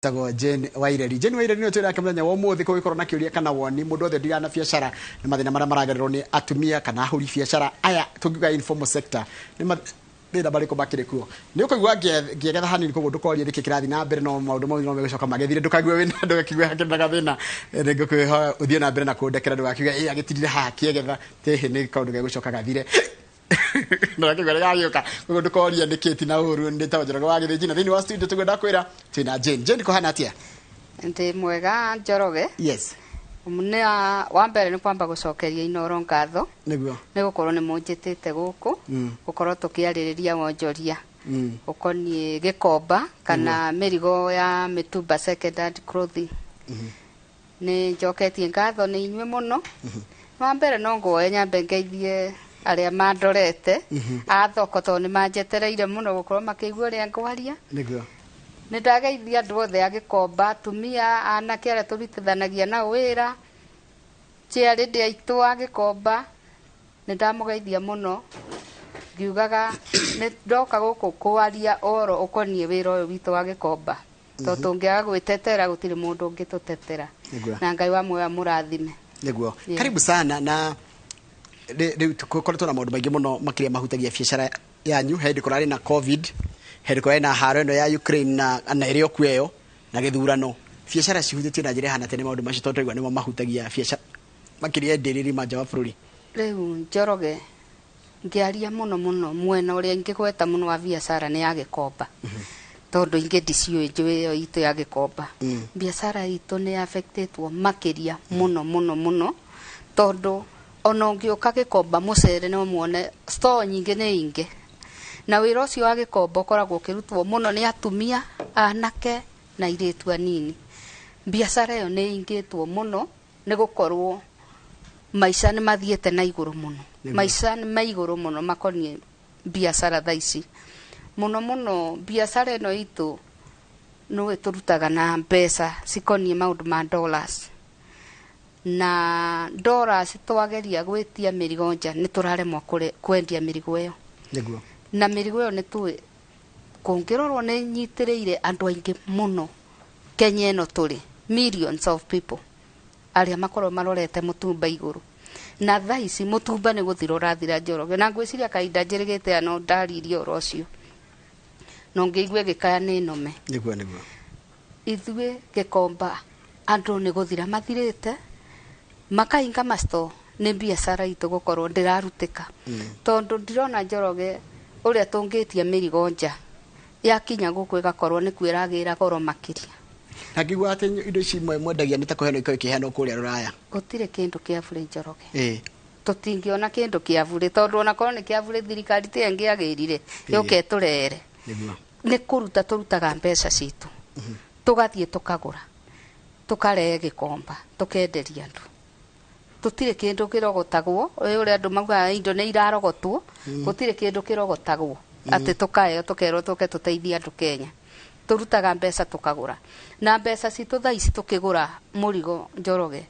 tago Jane Waireri. Jane Waireri no twira kamenya wo muthi ko ikorona kiuria kana woni mundu othe ndigana na biashara ni mathina mara maragererwo ni atumia kana ahuri biashara aya tungiga informal sector ni thina bariko bakire kuo ni ukigwa ngigetha hanini ko mundu korie ndiki kirathi na mbere no maundu mau no megocoka magethire ndukagwe wina ndugakigwe hakenda gathina ngukwiho uthie na mbere na kundekera ndugakigwe agitirire ha kiegetha tehe ni kaundu gegucoka gathire no akigwere gagioka mundu korie ndikiti na uru ndita njoroge wagithiji na thini wa studio tugwenda kwira twina Jane ko hana atia ndi mwega Njoroge. Yes. Mune wa mbere ni kwamba gucokeria inoro ngatho niguo ni gukorwo ni munjitite guku gukorwo tukiaririria wonjoria ukonie gikomba kana mirigo ya mitumba secondary clothing ni njoketie ngatho ni inywe muno. Wa mbere no ngoe nyambe ngeithie aria mandorete a thoko to ni manjetereire muno gukorwo makigua ria ngwaria niguo ni ndageithia andu othe agikomba tumia anake aria turitithanagia na wira ciari ndi aitu agikomba ni ndamugeithia muno ngiugaga ni ndoka guku kwaria oro ukonie wira uyu witu agikomba to tungiaga gwitetera gutiri mundu ungitutetera na Ngai wa moyo murathime niguo karibu sana na tukoretwo na maundu maingi muno makiria mahutagia biashara yanyu hindi kurari na covid hindi kurari na haro ino ya Ukraine na irio kueyo na githurano biashara cihutitio na njira hana tene maundu macio tondũ nimo mahutagia biashara makiria ndiriri manja wa bururi riu Njoroge ngiaria muno mwena uria ingigweta muno wa biashara ni ya gikomba tondu ingi ndiciui njui yo itu ya gikomba biashara itu ni affectetwo makiria muno tondu ono ngioka gikomba mucere no muone store nyingi ni ingi na wira ucio wa gikomba ukoragwo ukirutwo muno ni atumia anake na iritu anini. Biashara yo ni ingitwo muno ni gukorwo maisha ni mathiete na iguru muno maisha ni maiguru muno makonie biashara thaici muno biashara ino itu no turutaga na mbeca sikonie maundu ma dollars na dollars twageria gwitia mirigo nja ni turaremwa kwendia mirigo iyo niguo na mirigo iyo ni tu kungirorwo ni nyitireire andu aingi muno Kenya ino turi millions of people aria makorwo marorete mutumba iguru na thaici mutumba ni guthira urathira Njoroge na ngwiciria kainda njirigite ano ndaririo rocio no ngigwe gikaya ni nome niguo ithwe gikomba andu ni guthira mathirite makainga masto ni biashara itu gukorwo ndirarutika tondu ndirona Njoroge uria tungitia mirigo nja yakinya guku igakorwo ni kwiragira goro makiria ngigwa ati indo ici mwendagia ni ta kuheno ikiheno kuria Ruraya gutire kindu kia bure Njoroge tutingiona kindu kia bure tondu ona korwo ni kia bure thirikari te ngiagirire yoke turere ni kuruta turutaga mbeca citu tugathie tukagura tukarege gikomba tukenderia andu tutire kindu kirogotagwo uria andu mauga indo ni irarogotwo gutire kindu kirogotagwo ati tukae tukerwo tuke tuteithia andu Kenya turutaga mbeca tukagura na mbeca citu thaici tukigura murigo Njoroge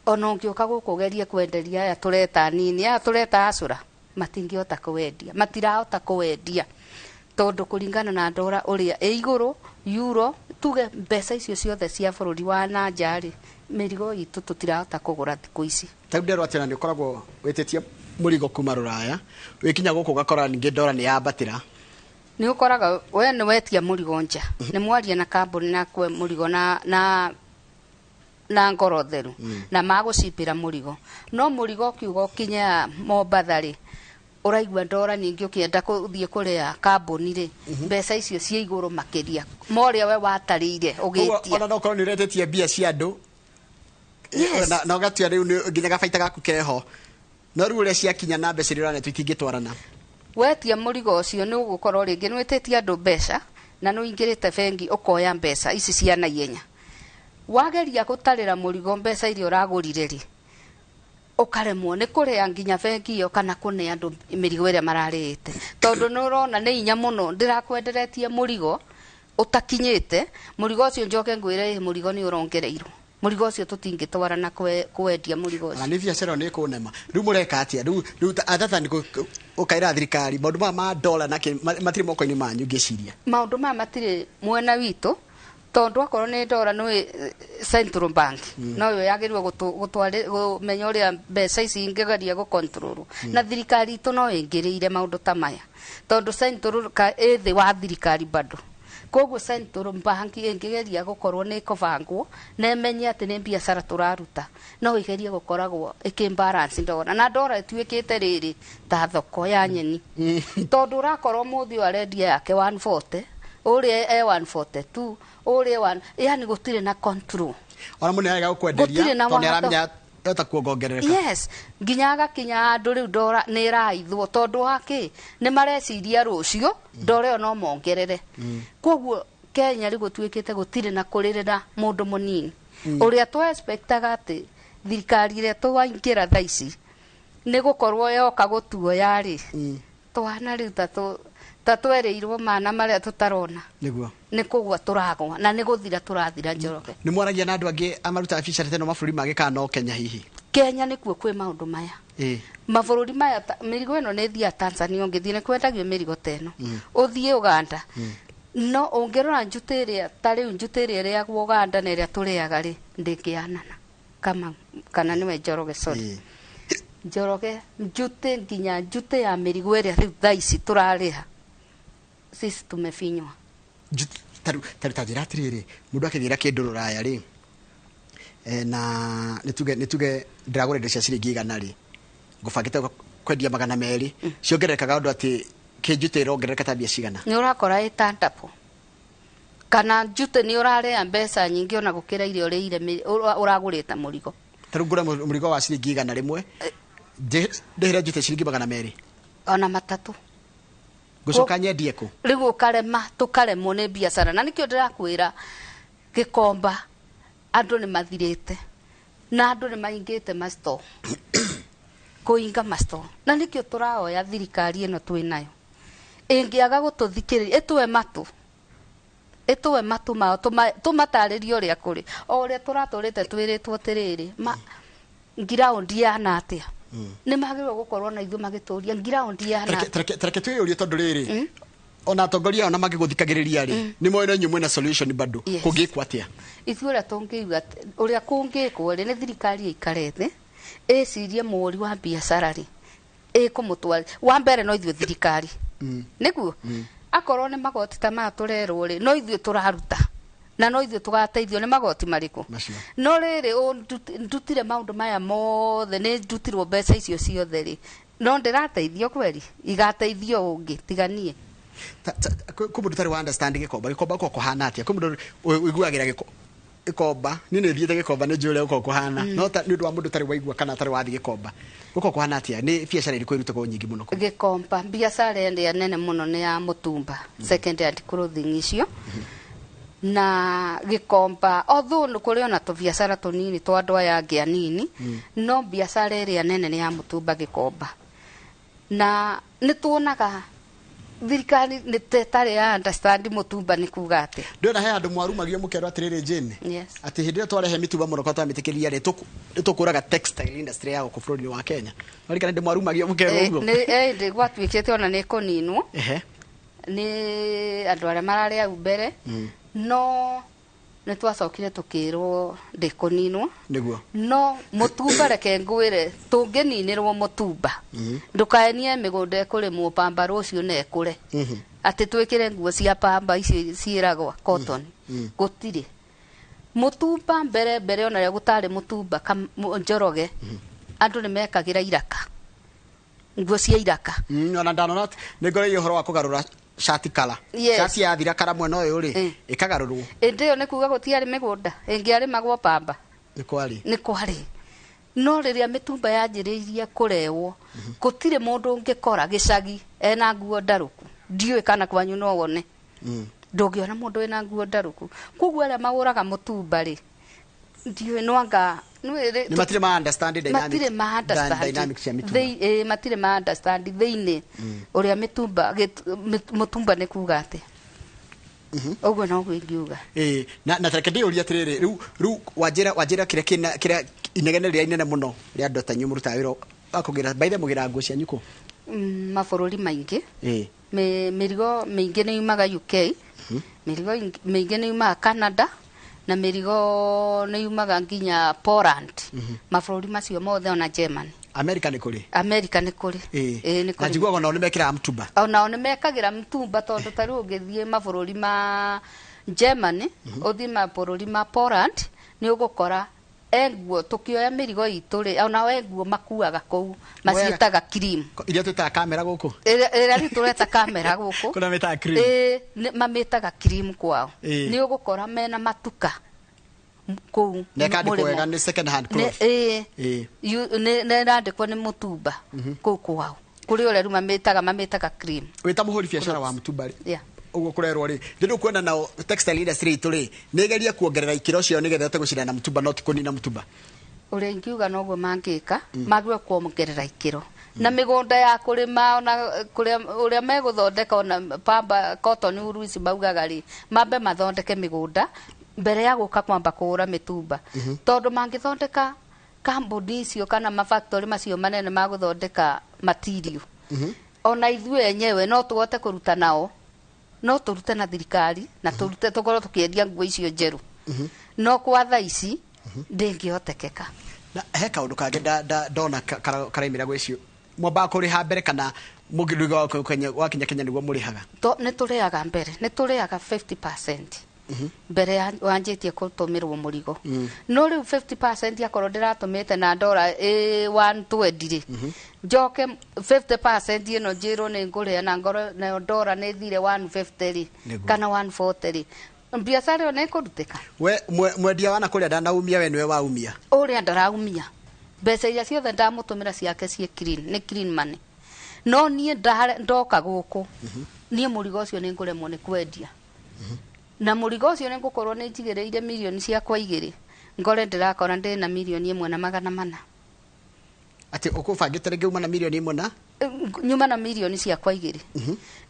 ono ngioka gukugerie kwenderia aya tureta nini aya tureta acura matingihota kuwendia matirahota kuwendia tondu kuringana na ndora uria iguru euro tuge mbeca icio ciothe cia bururi wa nanjari mirigo itu tutirahota kugura thiku ici tauderwo atina ni ukoragwo wetetie murigo kuma Ruraya wikinya guku gakora ningi ndora ni yabatira ni ukoraga we ni wetia murigo nja ni mwaria na kambuni na kwe murigo na ngoro theru na magucipira murigo no murigo kiugo kinya Mombathari uraigwa ndora ningi ukienda kuthie kuria kambuni ri mbeca icio cia iguru makiria moria we watarire ugitia ona no korwo ni retetie bia cia andu na ugatua riu nginya gabaita gaku keho no riu uria ciakinya na mbeca rirane tutingitwarana wetia murigo ucio ni ugukorwo ringi nwetetie andu mbeca na no ingirite bengi ukoya mbeca ici cia naihenya wageria gutarira murigo mbeca iria uragurire ri ukaremwo ni kuria nginya bengi iyo kana kune andu mirigo iria mararite tondu no urona ni inya muno ndirakwenderetie murigo utakinyite murigo ucio njoke ngwire murigo ni urongereirwo Murigo ucio tutingitwara na kwendia murigo ucio. Na ni biacara ni kunema. Riu mureka atia? Riu atata ni ukaira thirikari maundu ma dollar na matiri moko-ini manyu ngiciria. Maundu matiri mwena witu tondu akorwo ni dollar no central bank no yo yagirwo gutware menya uria mbeca ici ingigeria go control na thirikari itu no ingiriire maundu ta maya tondu central thi wa thirikari bado koguo central bank ingigeria gukorwo ni kobangwo na menye ati ni biacara turaruta no igeria gukoragwo ikimbalance dollar na dollar ituikite riri ta thoko ya nyeni tondu rakorwo muthi arendia yake 140 uria 142 uria one yani gutire na control ona mune aga gukwenderia to ni aramenya yota kuongerereka. Yes, nginyaga kinya andu riu dora ni raithwo tondu waki ni mareciria rucio dora no mongerere. Koguo Kenya ri gutwikite gutire na kuririra mundu munini. Uria tu expectaga ati thirikari ire twaingira thaici ni gukorwo yoka gutuo yari. Twana riu tatuereirwo mana maria tutarona niguo ni kugwa turagwa na ni guthira turathira Njoroge. Ni mwaragia na andu angi amaruta biacara teno maburi magika no Kenya hihi Kenya ni kuo kwi maundu maya mabũrũri maya mĩrigo ĩno nĩ thia Tanzania ũngĩthiĩ nĩ kwendagio mĩrigo teno ũthiĩ Uganda no ũngĩrora njuta ĩrĩa ta rĩu njuta ĩrĩa ĩrĩagwo Uganda na ĩrĩa tũrĩaga rĩ ndĩkĩanana kama kana nĩwe Njoroge sorry Njoroge njute nginya njute ya mĩrigo ĩrĩa rĩu thaa ici tũrarĩha sisi tumefinywa taru tajira atiriri mundu akithira kindu ruraya ri na nituge ndagurende cia ciringi igana ri ngubangite kwendia 200 ciongerekaga undu ati kinjute irongereka tabia cigana ni urakora itandapo kana njute ni uraria mbeca nyingi ona gukira irio riire uragurita murigo taru ngura murigo wa ciringi igana rimwe ndehera njute ciringi 200 ona matatu gucoka nyendie ku rigu karema tukaremwo ni biacara na nikio ndirakwira Gikomba andu ni mathirite na andu ni maingite masto kuinga masto na nikio turaoya thirikari ino twinayo ingiaga gututhikiriria ituwe matu mao tumataririo ria kuri o uria turaturite twiritwo tiriri ngiraundi yana atia ni magirwo gukorwo na ithu magituria ngiraundi yana treke tuyurie tondu riri ona atongoria ona magiguthikagiriria ri ni moyo nyumwe na solution bado kungikwa atia ithu uria tungiuga uria kungikwo ri ni thirikari ikarete ecirie muri wa biacara ri ikumutwari wa mbere no ithu thirikari niguo akorwo ni magoti ta ma turerwo ri no ithu turaruta na no ithu tugateithio ni magoti mariku no riri ndutire maundu maya mothe ni ndutirwo mbeca icio ciothe ri no ndirateithio kweri igateithio ungi tiganie kumundu tari wa understand Gikomba ko kuhana atia kumundu uiguagira Gikomba ni thiete Gikomba ni njure uko kuhana no ni undu wa mundu tari waigua kana tari wathi Gikomba uko kuhana atia ni biacara iriku irutagwo nyingi muno Gikomba biacara ende nene muno ni ya mutumba second hand clothing icio na Gikomba although nukuri ona tu biacara tunini twa andu aya angi anini no biacara ĩrĩa nene ni ya mutumba Gikomba na nituonaga thirikari ni tetare ya understand mutumba ni kuga ati ndona he andu mwarumagio mukero atiriri jene ati hindi ria twarehe mituba muno kwa twamitikiria ri tukuraga textile industry ya ku bũrũri wa Kenya wari kana ndi mwarumagio mukero uguo ndi gwatwikite ona ni kuninwo ni andu aria marari au mbere no ni twacokire tukirwo ndikuninwo niguo no mutumba reke ngwire tungininirwo mutumba ndukaenie migunda kurimwo pamba rucio na ekure ati twikire nguo cia pamba ici ciiragwa cotton gutire mutumba mbere ona ria gutari mutumba Njoroge andu ni mekagira iraka nguo cia iraka ona ndanona ni ngore ihoro wa kugarura shati kala shati ya thira kara mwena uyu ri ikagarurwo ndio ni kuga gutiari migunda ingiari magwo pamba ni kwari no riria mitumba yanjiriirie kurewo gutire mundu ungikora gicagi ena nguo ndaruku ndiwe kana kwanyu no wone ndungiona mundu ena nguo ndaruku koguo aria maguraga mutumba ri ndiwe nwanga ni matire ma understand dynamics ya mitumba matire ma understand theine uria mitumba ni kuga ati Oguo no gwingiuga. Na tareke ndiuria atiriri riu wajira kira inegene ria inene muno ria andũ ta nyuĩ mũrutaga wĩra akugira baithe mũgira nguo cia nyuko mabũrũri maingĩ mĩrigo mĩingĩ nĩ yumaga UK, mĩrigo mĩingĩ nĩ yumaga Canada, na mĩrigo nĩ yumaga nginya Poland, mabũrũri macio mothe ona Germany. America nĩ kũrĩ? America nĩ kũrĩ. Nĩ kũrĩ. Na njiguaga nao nĩ mekĩraga mtumba. Nao nĩ mekagĩra mtumba tondũ ta rĩu ũngĩthiĩ mabũrũri ma Germany, ũthiĩ mabũrũri ma Poland, nĩ ũgũkora enguo tukioya mĩrigo itũ rĩ, ona enguo makuaga kũu maciĩtaga cream. Iria twĩtaga kamera gũkũ? Ĩrĩa rĩu tũreta kamera gũkũ. Kuna mĩtaga cream? Mamĩtaga cream kwao. Nĩ ũgũkora mena matuka kũu. Nekandĩkwo wega nĩ second hand cloth. Nĩrandĩkwo nĩ mũtumba kũu kwao. Kũrĩ ũrĩa rĩu mamĩtaga cream. Wĩta mũhũri biacara wa mũtumba rĩ? Uguo kurerwo ri ndio kuona nao textile industry itu ri nigeria kuongerera ikiro cio nigetha tugucira na mutumba no tikuni na mutumba uri ngiuga noguo mangika magwe kuongerera ikiro na migunda ya kurima ona uria meguthondeka ona pamba cotton wool ici baugaga ri mambe mathondeke migunda mbere ya guka kwamba kuura mitumba tondu mangithondeka kambuni icio kana mafactory macio manene maguthondeka material ona ithuĩ enyewe no tugote kuruta nao no turute na thirikari na turute tukorwo tukiendia nguo icio njeru no kwa thaa ici ndingĩhotekeka na he kaundu kangĩ ndona karaimĩra gwicio mwamba kũrĩha mbere kana mũgĩruga wakinya Kenya nĩguo mũrĩhaga nĩ tũrĩhaga mbere nĩ tũrĩhaga 50% mbere wanjĩtie kũtũmĩrwo mũrigo no rĩu 50% akorwo ndĩratũmĩte na ndora 120 rĩ njoke 50% ĩno njĩrwo nĩ ngũrĩha na ngoro na ndora nĩ thire 150 rĩ kana 140 rĩ biacara ĩyo nĩ ĩkũrutĩka we mwendia wana kũrĩa ndanaumia we nĩwe waumia ũrĩa ndaraumia mbeca iria ciothe ndamũtũmĩra ciake ciĩ clean nĩ clean money no niĩ ndoka gũkũ niĩ mũrigo ũcio nĩ ngũremwo nĩ kwendia na mũrigo ũcio nĩ ngũkorwo nĩ njigĩrĩire milioni ciakwa 2 ngore ndĩrakora ndĩ na milioni 1.400 ati ukubangĩte rĩngĩ uma na milioni 1 na nyuma na milioni ciakwa 2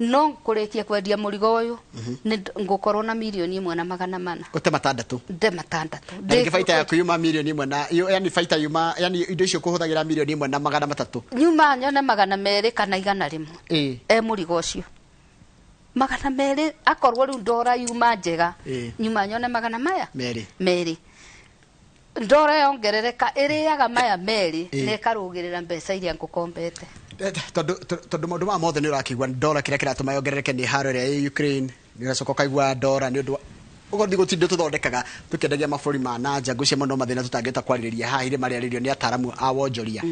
no kũrĩkia kwendia mũrigo ũyũ nĩ ngũkorwo na milioni 1.400 ũte matandatũ nde matandatũ ndĩngĩ baita yaku yuma milioni 1 na yani baita yuma yani indo icio kũhũthagĩra milioni 1.300 nyuma nyone 200 kana 100 mũrigo ũcio 200 akorwo riu ndora yuma njega nyuma nyone 200 maya merĩ ndora yongerereka ĩrĩaga maya merĩ nekarũgĩrĩra mbeca iria ngũkombete tondu maundu ma mothe nĩ ũrakigua ndora kĩrĩa kĩratũma yongerereke nĩ haro ĩrĩa ĩ Ukraine nĩ ũracoka kaigua ndora nĩ ũndũ ugothi gũtinde tũthondekaga tũkĩendagia mabũrũri ma nanja ngũcia mũno mathĩna tũtangĩta kwarĩrĩria haha irĩ marĩarĩrio nĩ ataramu a wonjoria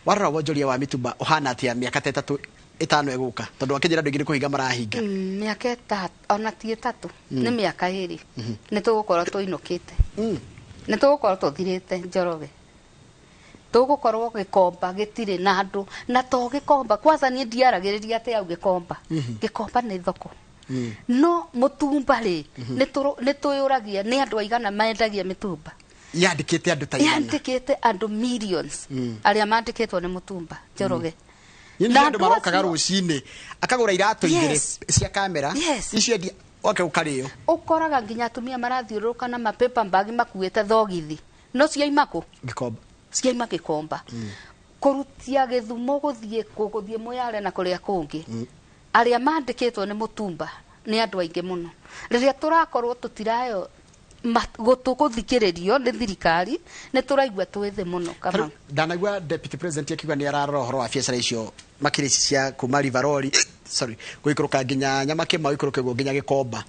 warora wonjoria wa mitumba ũhana atĩa mĩaka ta 3 5 eguka tondu akinjira ndu ingĩ kũhinga marahinga mĩaka 3 ona ti 3 nĩ mĩaka 2 nĩ tũgũkorwo tũinũkĩte nĩ tũgũkorwo tũthirĩte Njoroge tũgũkorwo gĩkomba gĩtirĩ na andũ na to gĩkomba kwanza niĩ ndiaragĩrĩria atĩ au gĩkomba nĩ thoko no mũtumba rĩ nĩ twĩũragia nĩ andũ aigana mendagia mĩtumba yandĩkĩte andũ ta igana yandĩkĩte andũ millions arĩa mandĩkĩtwo nĩ mũtumba Njoroge na andũ marokaga rũcinĩ akagũra iratũ igĩrĩ cia kamera icio endia oke ũkarĩo ũkoraga nginya atumia marathiũrũrũka na mapepa bag makuĩte thogithi no ciaimako gĩkomba ciaima gĩkomba kũrutia Gĩthumo gũthiĩ Moyale na kũrĩa kũngĩ arĩa mandĩkĩtwo nĩ mũtumba nĩ andũ aingĩ mũno rĩrĩa tũrakorwo tũtirayo gũthikĩrĩrio nĩ thirikari nĩ tũraigua twĩthĩ mũno kama ndanagua deputy president akiuga nĩ ararora ũhoro wa biacara icio makĩrĩ cia kuma Rivaroli gũikũrũka nginya Nyamake gũikũrũka nginya Gĩkomba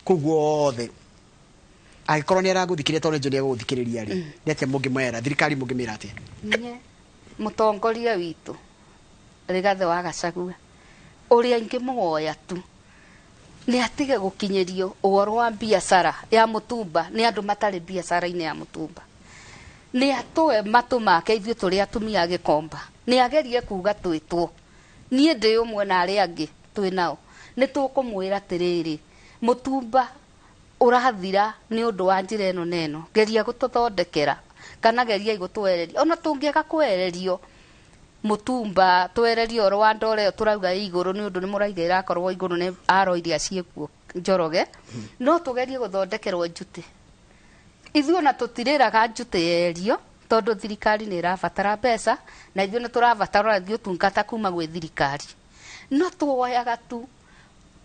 kũu guothe agĩkorwo nĩ aragũthikĩrĩria tondũ nĩ agũthikĩrĩria rĩ nĩ atĩa mũngĩmwera thirikari mũngĩmĩra atĩa niĩ mũtongoria witũ Rigathĩ wa Gachagua ũrĩa ingĩmũhoya tu nĩ atige gũkinyĩrio ũhoro wa biacara ya mũtumba nĩ andũ matarĩ biacara-inĩ ya mũtumba nĩ atũe matũ make ithuĩ tũrĩ atumia a Gĩkomba nĩ agerie kuga twĩtwo niĩ ndĩ ũmwe na arĩa angĩ twĩ nao nĩ tũkũmwĩra atĩrĩrĩ mũtumba ũrathira nĩ ũndũ wa njĩra ĩno neno geria gũtũthondekera kana geria gũtwereria ona tũngĩaga kwererio mũtumba twererio oro wa ndore tũrauga igũrũ nĩ ũndũ nĩ mũraiga irakorwo igũrũ nĩ aro iria ciĩkuo Njoroge no tugerie guthondekerwo njuti ithuĩ ona tũtirĩraga njuti yerio tondũ thirikari nĩ ĩrabatara mbeca na ithuĩ nĩ tũrabatara ithuĩ ũtungata kuma gwĩ thirikari no tuoyaga tu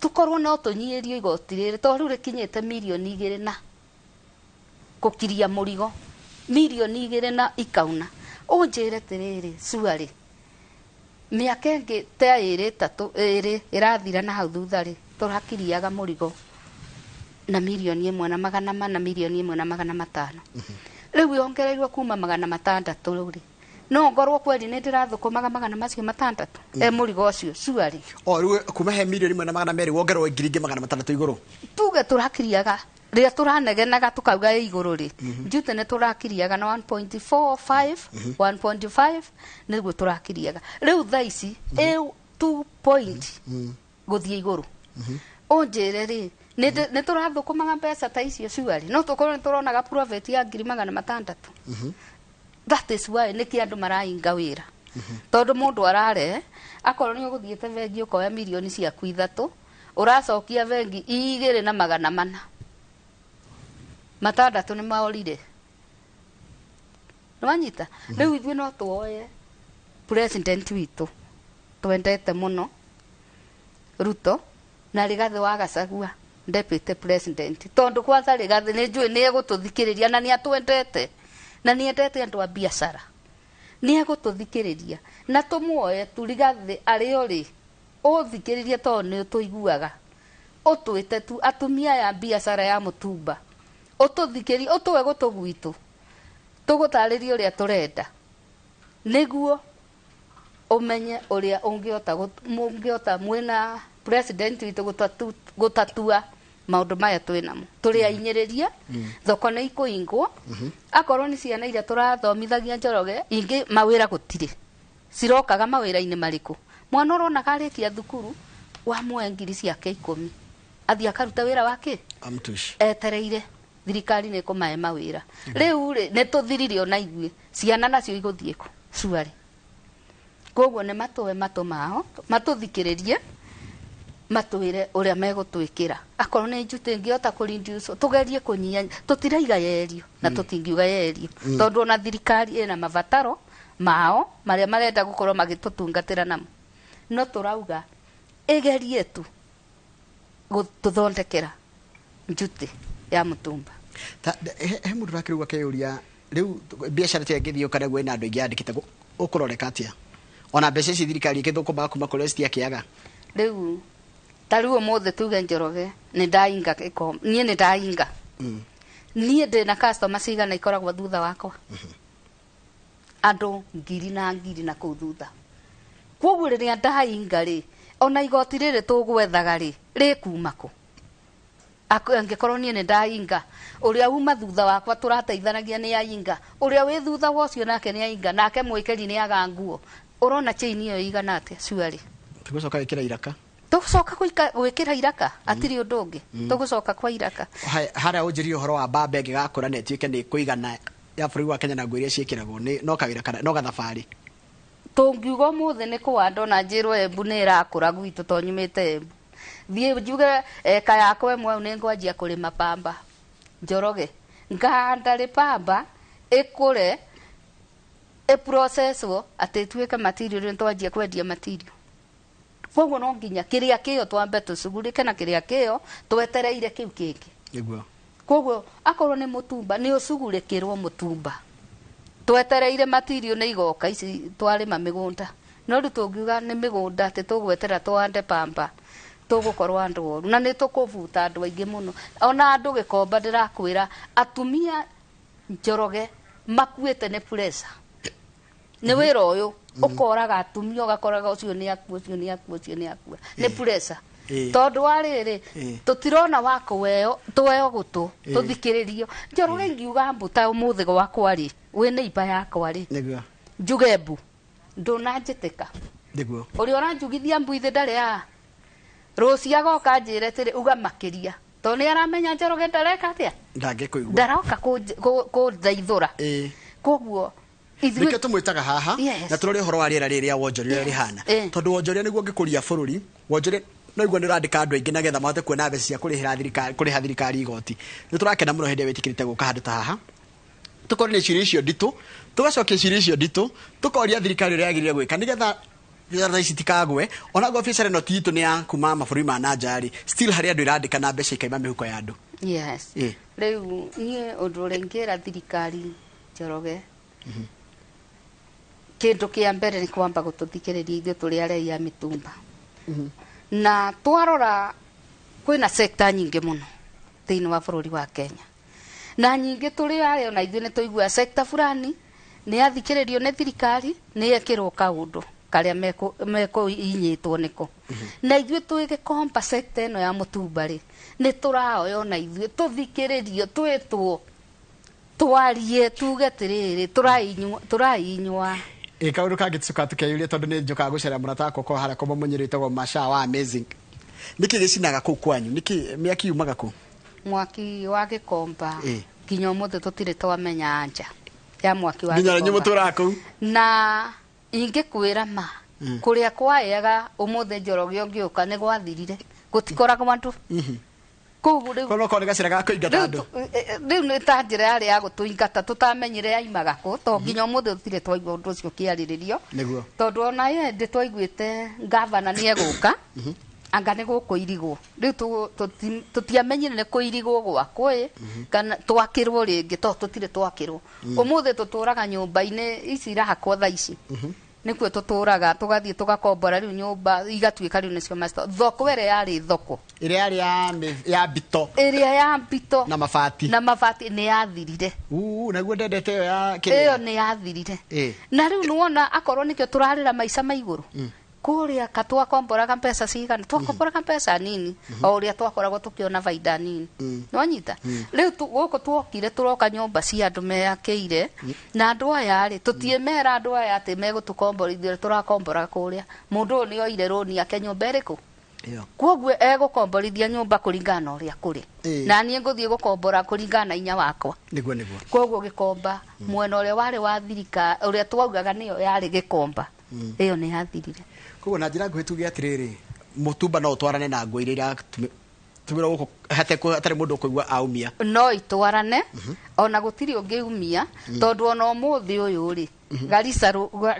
tukorwo no tũnyihĩrio igoti rĩrĩ tondũ rĩu rĩkinyĩte mirioni 2 na gũkiria mũrigo mirioni 2 na ikauna ũnjĩre atĩrĩrĩ Suarĩ mĩaka ĩngĩ ta ĩrĩ ĩrathira na hau thutha rĩ tũrakiriaga mũrigo na mirioni 1.4 mirioni 1.5 rĩu yongereirwo kuma 600 rĩ no ngorwo kweli nĩ ndĩrathũkũmaga 600 mũrigo ũcio Suarĩ rĩu kuma he mirioni 1.2 wongerwo 600 igũrũ tuge tũrakiriaga rĩrĩa tũranegenaga tukauga igũrũ rĩ njute nĩ tũrakiriaga na 1.45 1.5 nĩguo tũrakiriaga rĩu thaa ici 2 point gũthiĩ igũrũ ũnjĩre rĩ nĩ tũrathũkũmaga mbeca ta icio Suarĩ no tũkorwo nĩ tũronaga profit ya 600 that is why nĩkĩ andũ marainga wĩra tondũ mũndũ arare akorwo nĩ ũgũthiĩte bengi ũkoya mirioni ciaku 3 ũracokia bengi 2.4 6 nĩ maorire nĩwanyita rĩu ithuĩ no tuoye president witũ twendete mũno Ruto na Rigathĩ wa Gachagua deputy president tondũ kwanza Rigathĩ nĩ njũĩ nĩ egũtũthikĩrĩria na nĩ atwendete na nĩ endete andũ a biacara nĩ egũtũthikĩrĩria na tũmuoye tu Rigathĩ arĩ ũrĩ ũthikĩrĩrie tondũ nĩ tũiguaga ũtwĩte tu atumia ya biacara ya mũtumba ũtũthikĩrĩrie ũtũwe gũtũ gwitũ tũgũtarĩria ũrĩa tũrenda nĩguo ũmenye ũrĩa ũngĩota mwĩna president witũ gũtatua maũndũ maya twĩnamo tũrĩ ainyĩrĩria thoko nĩ ikũingwo akorwo nĩ ciana iria tũrathomithagia Njoroge ingĩ mawĩra gũtirĩ cirokaga mawĩra-inĩ marĩkũ mwana ũrona karĩkia thukuru wa muoya ngiri ciake 10 athiĩ akaruta wĩra wake etereire thirikari nĩ kũmahe mawĩra rĩu rĩ nĩ tũthirire ona ithuĩ ciana nacio igũthiĩ kũ Suarĩ koguo nĩ matũwe matũ mao matũthikĩrĩrie matwĩre ũrĩa megũtwĩkĩra akorwo nĩ njuti ngĩhota kũreduce tũgerie kũnyia tũtiraiga yerio na tũtingiuga yerio tondũ ona thirikari ĩna mabataro mao marĩa marenda gũkorwo magĩtũtungatĩra namo no tũrauga ĩgerie tu gũtũthondekera njuti ya mũtumba he mũndũ rakĩrũga kĩũria rĩu biacara tia ngĩthiĩ ũkaragwo ĩna andũ aingĩ yandĩkĩte ũkũroreka atĩa ona mbeca ici thirikari ĩgĩthũkũmaga kuma kũrĩa citiakĩaga rĩu ta rĩu ũmũthĩ tuge Njoroge nĩ ndainga niĩ nĩ ndainga niĩ ndĩna customer cigana ikoragwo thutha wakwa andũ ngiri na kũu thutha koguo rĩrĩa ndainga rĩ ona igoti rĩrĩ tũgwethaga rĩ rĩkuma kũ angĩkorwo niĩ nĩ ndainga ũrĩa uma thutha wakwa tũrateithanagia nĩ ainga ũrĩa wĩ thutha wocio nake nĩ ainga nake mwĩkĩri nĩ aga nguo ũrona chain ĩyo igana atĩa Suarĩ tũgũcoka gwĩkĩra iraka tũgũcoka gwĩkĩra iraka atirĩ ũndũ ũngĩ tũgũcoka kwa iraka harĩa ũnjĩrie ũhoro wa mbambe ĩngĩgakũra na ĩtuĩke nĩ kũigana ya bũrũri wa Kenya na nguo iria ciĩkĩragwo no kawĩra kana no gathabarĩ tũngiuga ũmũthĩ nĩ kũwanda na njĩrwo Embu nĩ ĩrakũra gwitũ to nyumĩte Embu thiĩ njuge eka yakwa ĩmwe nĩ ngwanjia kũrĩma pamba Njoroge ngahanda rĩ pamba ĩkũre processwo atĩ ĩtuĩke material nĩ twanjia kwendia material koguo no nginya kĩrĩa kĩyo twambe tũcugurĩke na kĩrĩa kĩyo twetereire kĩu kĩngĩ nĩguo koguo akorwo nĩ mũtumba nĩ ũcugurĩkĩrwo mũtumba twetereire material nĩ igoka ici twarĩma mĩgũnda no rĩu tũngiuga nĩ mĩgũnda atĩ tũgwetera twande pamba tũgũkorwo andũ oru na nĩ tũkũbuta andũ aingĩ mũno ona andũ Gĩkomba ndĩrakwĩra atumia Njoroge makuĩte nĩ pressure nĩ wĩra ũyũ ũkoraga atumia ũgakoraga ũcio nĩ akua nĩ pressure tondũ wa rĩrĩ tũtirona wakũweo tweo gũtũ tũthikĩrĩrio Njoroge ngiuga mbuta ũmũthĩ gwakwa rĩ wĩ neighbor yakwa rĩ nĩguo njuge Embu ndũnanjĩtĩka nĩguo ũrĩa ũranjugithia Embu ithĩ ndarĩ haha rũciũ agoka njĩre atĩrĩ uga makĩria tondũ nĩ aramenya Njoroge ndareka atĩa ndangĩkũigua ndaroka kũndeithũra koguo Nĩkĩo tũmwĩtaga haha na tũrore ũhoro wa rĩera rĩrĩa wonjoria rĩhana tondũ wonjoria nĩguo ngĩkũria bũrũri wonjoria no igua ndirandika andu aingi nagetha mahote kuona mbeca cia kuriha thirikari igoti ni turakena muno hindi witikirite guka handu ta haha tukore ni ciria icio nditu tugacokia ciria icio nditu tukoria thirikari ria yagirire gwika nigetha biacara ici tikagwe ona go biacara no titu ni ya kuma maburi ma najari still hari andu irandika na mbeca ikaima mihuko ya andu yes riu nie undu rengera thirikari Njoroge kindu kia mbere ni kwamba gututhikiriria ithuĩ tũrĩ arei ya mitumba na twarora kwina sector nyingi muno thiini wa bũrũri wa Kenya na nyingi tũrĩ arĩ ona ithuĩ nĩ tũigua sector fulani nĩ athikĩrĩrio nĩ thirikari nĩ ekĩrwo kaũndũ karĩa mekũinyitwo nĩko na ithuĩ tũgĩkomba sector ĩno ya mũtumba rĩ nĩ tũraoyo na ithuĩ tũthikĩrĩrio twĩtwo twarie tuge atĩrĩrĩ tũrainywa kaundu kangi tucoka tukeyuria tondu ni njoka gucera murata wakwa ko haria komo munyirite go masha wa amazing niki gicinaga ku kwanyu niki miaki yumaga ku mwaki wa Gikomba nginya umuthi tutire twamenya anja ya mwaki wa Gikomba nginya mutura ku na ingikwira ma kuria kwayaga umuthi Njoroge ungiuka ni gwathirire gutikoraga mantu kono kone gaciraga kuingata andu riu ni ta njira yari ya gutuingata tutamenyire yaimaga ku to nginya umuthi tutire twaigua undu ucio kiariririo niguo tondu ona ye ndi twaiguite gavana ni eguka anga ni guku irigwo riu tutiamenyire ni kuirigwo gwakwe kana twakirwo ringi to tutire twakirwo umuthi tuturaga nyumba-ini ici irahakwo thaa ici nikuo tuturaga tugathie tugakombora riu nyumba igatuika riu nicio master thoko ere yari thoko ire yari ya bito area ya bito na mabati ni yathirire naguo ndendete yo ya iyo ni yathirire na riu nuona akorwo nikio turarira maica maiguru kuria katwa komboraga mbeca cigana twakomboraga mbeca nini o uria twakoragwo tukiona faida nini no nyita riu guku twokire turoka nyumba cia andu meyakeire na andu aya ri tutiemera andu aya ati megutukomborithia turakombora kuria mundu ni oire roni yake nyumba iriku kwoguo egukomborithia nyumba kuringana uria kuri na nie nguthie gukombora kuringana inya wakwa niguo kwoguo Gikomba mwena uria wari wa thirika uria twaugaga niyo yari Gikomba iyo ni yathirire koguo na njira nguhi tuge atiriri mutumba no utwarane na ngwa iria tumira guko hatari mundu kuigua aumia no itwarane ona gutiri ungiumia tondu ona umuthi uyu ri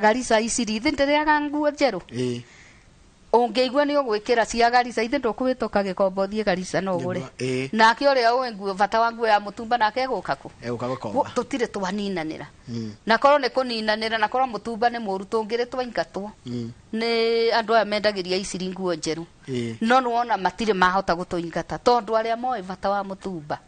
Garissa iciri ndiriaga nguo njeru ungeigua ni ugwikira cia Garissa ithe ndukwitoka Gikomba thie Garissa no gure nake uria uwe nguo bata wa nguo ya mutumba nake eguka ku Gikomba tutire twaninanira na korwo ni kuninanira na korwo mutumba ni muru tungire twaingatwo ni andu aya mendagiria iciri nguo njeru no nuona matire mahota gutuingata tondu aria moe bata wa mutumba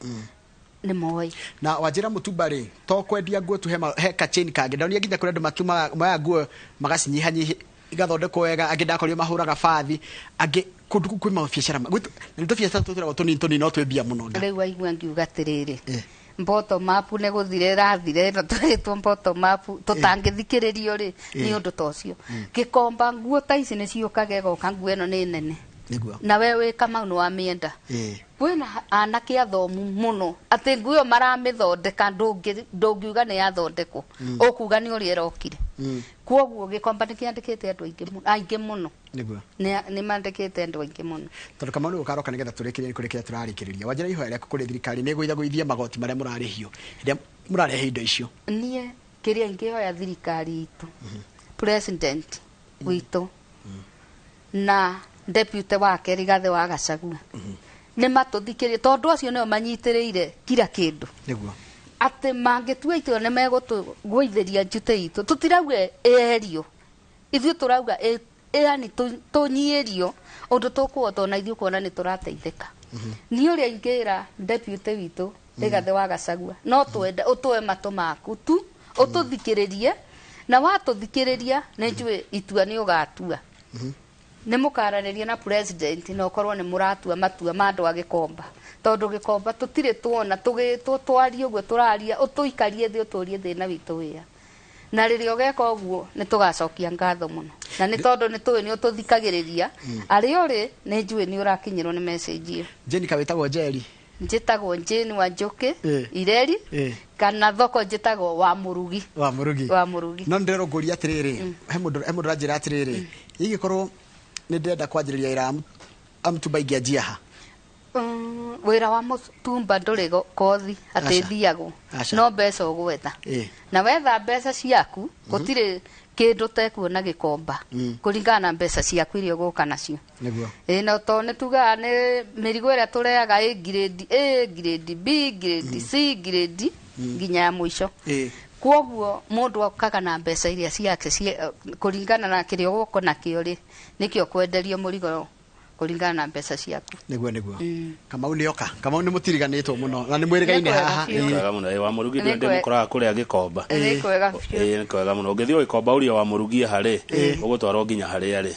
ni moe na wajira mutumba ri to kwendia nguo tu he ka chain kange ndaunia nginya kuri andu matuma maya nguo magacinyihanyihi igathondekwo wega angi ndakorio mahuraga bathi angi kundu kwi mabiacara ni to biacara tutura tunini no twembia muno riu waigua ngiuga atiriri bottom up ne guthire rathire no twitwo bottom up tutangithikiririo ri ni undu tocio Gikomba nguo ta ici ni ciukaga goka nguo eno ni nene na wewe kama no amienda kwina anake athomu muno ati nguo maramithondeka ndungiuga ni yathondekwo ukuga ni uri erokire kwoguo Gikomba nikiandikite andu aingi muno niguo ni mandikite andu aingi muno tondu kama nu ukaroka nigetha turikirie kurikia turarikiriria wajira ihoya riaku kuri thirikari ni guithia magoti maria murarihio iria murarehe indo icio nie kiria ingihoya thirikari itu president witu na deputy wake Rigathi wa Gachagua ni matuthikirie tondu acio nio manyitiriire kila kindu niguo ati mangitua itio ni megutugwithiria njute itu tutirauga erio ithuĩ turauga yani tunyirio undu tukuota na ithuĩ kuona ni turateithika ni uria ingira deputy witu Rigathi wa Gachagua no twende utwe matu maku tu ututhikiririe na watuthikiriria ni njue itua ni ugatua ni mukaraniria na president no korwo ni muratua matua ma andu a Gikomba tondu Gikomba tutire tuona tugitwo twarie uguo turaria utuikarie thi uturie thina witu wia na riria ugeka uguo ni tugacokia ngatho muno na ni tondu ni tuwe ni ututhikagiriria ari uri ni njue ni urakinyirwo ni message iyo Jeni kawitagwo Njeri njitagwo Jeni Wanjuki Ireri kana thoko njitagwo wa murugi no ndero nguria atiriri he mundu ranjira atiriri igikorwo ni ndenda kwanjiriria iramu amtuba ingianjia ha wira wa mutumba nduri kothi ati thiagwo no mbeca ugwetha na wetha mbeca ciaku gutire kindu tekuona gikomba kuringana na mbeca ciaku iria uguka nacio niguo na to ni tuga ni mirigo iria tureaga grade B grade C grade nginya ya mwisho kwoguo mundu okaga na mbeca iria ciake kuringana na kiria uguko nakio ri nikio kwenderio murigo kuringana na mbeca ciaku niguo Kamau nioka Kamau ni mutiriganitwo muno na ni mwirigaine haha kwega muno wa murugi ndi mukoraga kuria gikomba ni kwega ni kwega muno ngithio gikomba uria wa murugi hari ugutwarwo nginya hari ari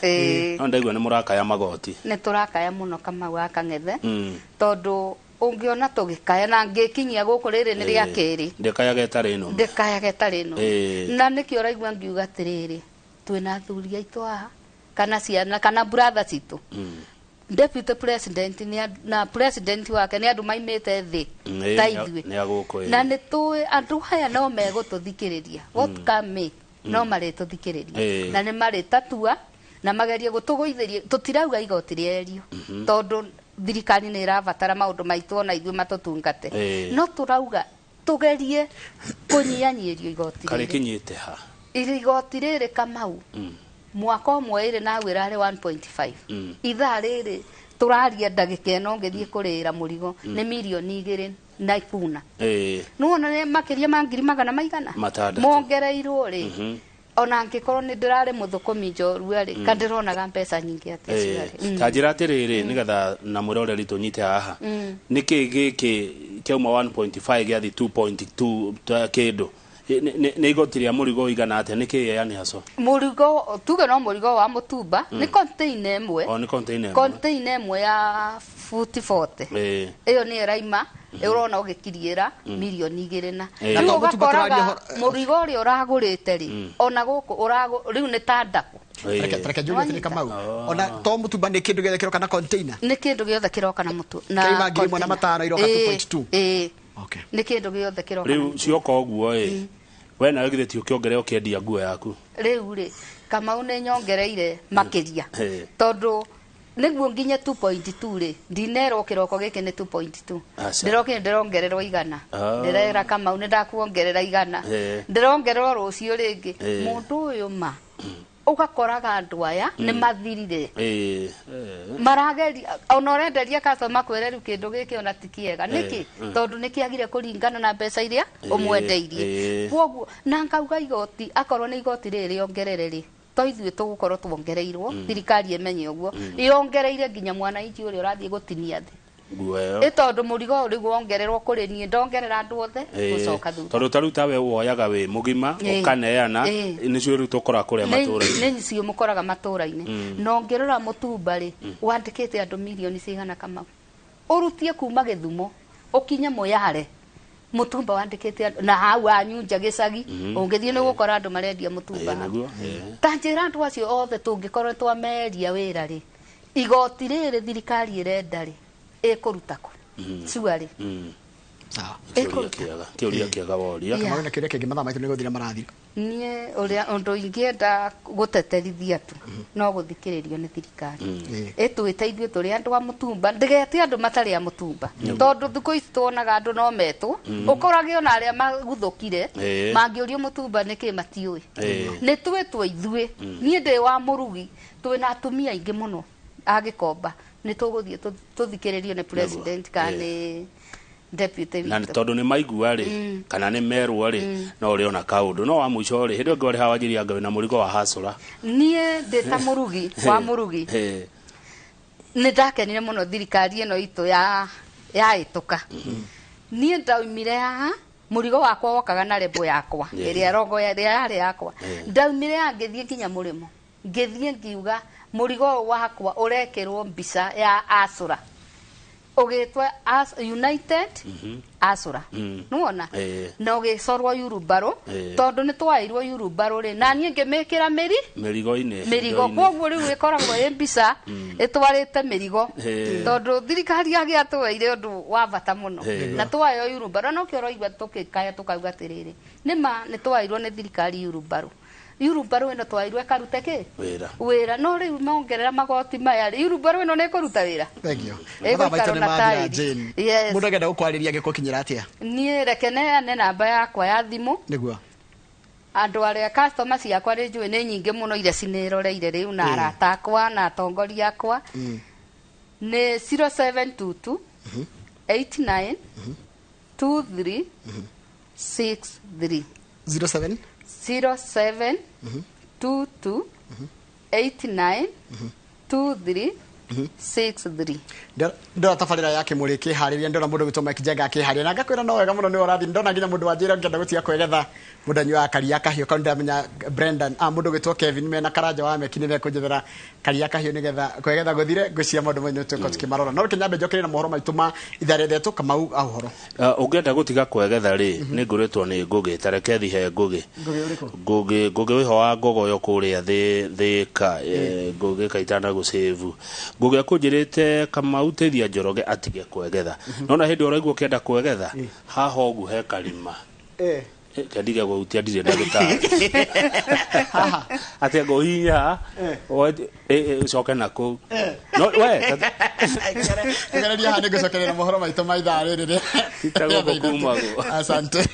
no ndaigua ni murakaya magoti ni turakaya muno Kamau akang'ethe tondu ungiona tugikaya na ngikinyia guku riri ni ria keri ndikaya getari no na nikio raigua ngiuga atiriri twina athuri aitu haha kana ciana kana brother citu deputy president na president wake ni andu maimite thi ta ithuĩ na ni tuĩ andu haya no megututhikiriria what can make no marituthikiriria na ni maritatua na magerie gutuguithiria tutirauga igoti rierio tondu thirikari ni irabatara maundu maitu ona ithuĩ matutungate no turauga tugerie kunyianyirio igoti kari kinyite ha igoti riri Kamau mwaka umwe iri nawe irari 1.5 ithaa riri turaria ndagika ino ngithie kurira murigo ni milioni 2 na ikuna nuona ni makiria ma 100,000 mongereirwo ri ona ngikorwo ni ndirari muthukumi njorua ri kandironaga mbeca nyingi atia ciari tajira atiriri nigetha na muroreri tunyite haha niki giki kiauma 1.5 giathi 2.2 kindu ni igotiria murigo igana atia niki yani haso murigo tuge no murigo wa mutumba ni container imwe ni container imwe ya futi 40 iyo ni raima urona ugikiriira milioni 2 na riu ugakoraga murigo uri uragurite ri ona guku riu ni tandaku Reke njugire ni Kamau ona to mutumba ni kindu giothe kiroka na container ni kindu giothe kiroka na mutu na kaima ngiri mwana matano iroka 2.2 okay ni kindu giothe kiroka riu cioka uguo we na githĩ ti ukiongerera ukiendia nguo yaku riu ri Kamau ni nyongereire makiria tondu niguo nginya 2.2 ri ndinero kiroko giki ni 2.2 ndiroke ndirongererwo igana ndirera Kamau ni ndakuongerera igana ndirongererwo rucio ringi mundu uyu ma ugakoraga andu aya ni mathirire marageri ona urenderia customer kwere riu kindu giki ona tikiega niki tondu nikiagire kuringana na mbeca iria umwendeirie kwoguo na ngauga igoti akorwo ni igoti riri ongerereri to ithuĩ tugukorwo tuongereirwo thirikari emenye uguo iongereire nginya mwana inji uri urathie gutinia thi tondu murigo uri wongererwo kuri nie ndongerera andu othe gucoka thutha tondu taru tawe woyaga we mugima ukaneana nicio riu tukora kuria matura-ini nicio mukoraga matura-ini nongerera mutumba ri wandikite andu milioni cigana Kamau urutie kuma Githumo ukinye Moyale mutumba wandikite na hau anyunja gicagi ungithie ni gukora andu marendia mutumba tanjira andu acio othe tungikorwo twameria wira ri igoti riri thirikari irenda ri ikurutako suari sawa kiuria kiaga woria Kamau na kiuria kingi mathaa maitu ni guthira marathira nie uria undu ingienda guteterithia tu no guthikiririo ni thirikari itwite ithuĩ turi andu a mutumba ndigete andu matari a mutumba tondu thiku ici tuonaga andu no metu ukorage ona aria maguthukire mangiurio mutumba niki matiui ni twitwo ithuĩ nie ndi wa murugi twina atumia ingi muno agikomba ni tuguthie tuthikiririo ni president kani deputy na tondu ni maigua ri kana ni merwo ri no uri ona kaundu no wa muico ri hindi ngori hawajiria ngawe na murigo wa hasura nie ndeta murugi wa murugi ni ndakenire muno thirikari ino itu ya ituka nie ndaumire haha murigo wakwa wokaga na lebo yakwa iria rogo ya yari yakwa ndaumire ngithie nginya murimo ngithie ngiuga murigo wakwa urekirwo mbica ya asura ugitwa United Asura nuona na ugicorwo Yurubaro tondu ni twairwo Yurubaro ri na nie ngimikira mirigo kwoguo riu ikoragwo i mbica itwarite mirigo tondu thirikari yagi atweire undu wa bata muno na twayo Yurubaro no kioro igwa tukikaya tukauga tiriri nima ni twairwo ni thirikari Yurubaro Irumbaru ino twairwe karute ki wira no riu mongerera magoti maya irumbaru ino ne kuruta wira thank you Ego baba itone karona mathira tairi. Jane Yes. mundu agenda gukwariria giko kinyira atia niä reke neane namba yakwa ya thimå niguo andå arä a customer ciakwa rä njå nä nyingä må no iria cineroreire rä u na arata akwa na atongoria akwa nä 0722 89 23 63 07 07 22 89 23 63 ndora tabarira yake muri kihariria ndora mundu gitoma kijenga kihariria na ngakwira no wega muno ni urathi ndona nginya mundu wanjira ngenda gutia kwegetha mudanyu wa karia kahio kandi amenya Brendan mundu gitwa Kevin mena karanja wa meki ni kunjethera karia kahio nigetha kwegetha guthire gucia mundu mwenye tuko tukimarora no kinyambe njokere na mohoro maituma ithare thetu kamau ahoro ungenda gutiga kwegetha ri ni nguritwo ni ngugi tareke thihe ngugi ngugi wiho wa ngogo yo kuria thika ngugi kaitana gu save ngugi akunjirite Kamau Tethia Njoroge atige kwegetha nona hindi uraigua kenda kwegetha haha ugu he karima kendige gutia ndire ndagitari haha ate go hinya coke nako no we ngereria hande gucokerera mohoro maito maitha riri itago kuma asante